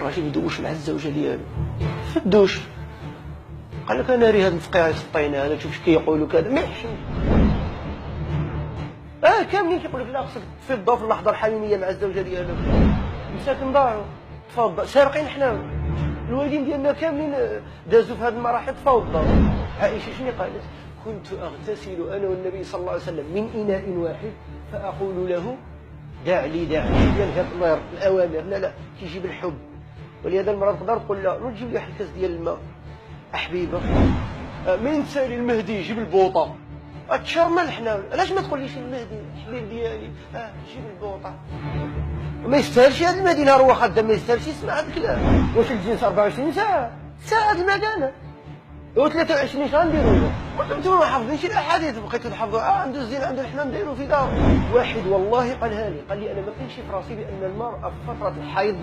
الراجل يدوش مع الزوجه ديالو في الدوش، قال لك انا راه هاد الفقيعه يسطينا انا تشوف كيقولوا كذا ما يحشمش. كاملين كيقول لك لا خصك تفي الضوء في اللحظه الحميميه مع الزوجه ديالك. مساكن ضاعوا تفاوض سارقين حنا، الوالدين ديالنا كاملين دازوا في هذه المراحل تفاوضوا. عائشه شنو قالت؟ كنت اغتسل انا والنبي صلى الله عليه وسلم من اناء واحد فاقول له دع لي دع لي، يعني الله يرد الاوامر لا كيجيب الحب. ولهذا المراه تقدر تقول لا تجيب لي واحد الكاس ديال الماء حبيبه، من تسالي المهدي جيب البوطه، اتشرمل حنا علاش ما تقوليش المهدي الحبيب ديالي جيب البوطه. ما يستاهلش هذا المهدي نهار هو خدام، ما يستاهلش يسمع هذا الكلام. واش الجنس 24 ساعه ساعه المكانه و 23 اش غنديروا له؟ وانتم ما حافظينش الاحاديث بقيتوا تحفظوا عنده الزين عنده الحنا نديروا في دار واحد. والله قالها لي، قال لي انا ما كنتش في راسي بان المراه في فتره الحيض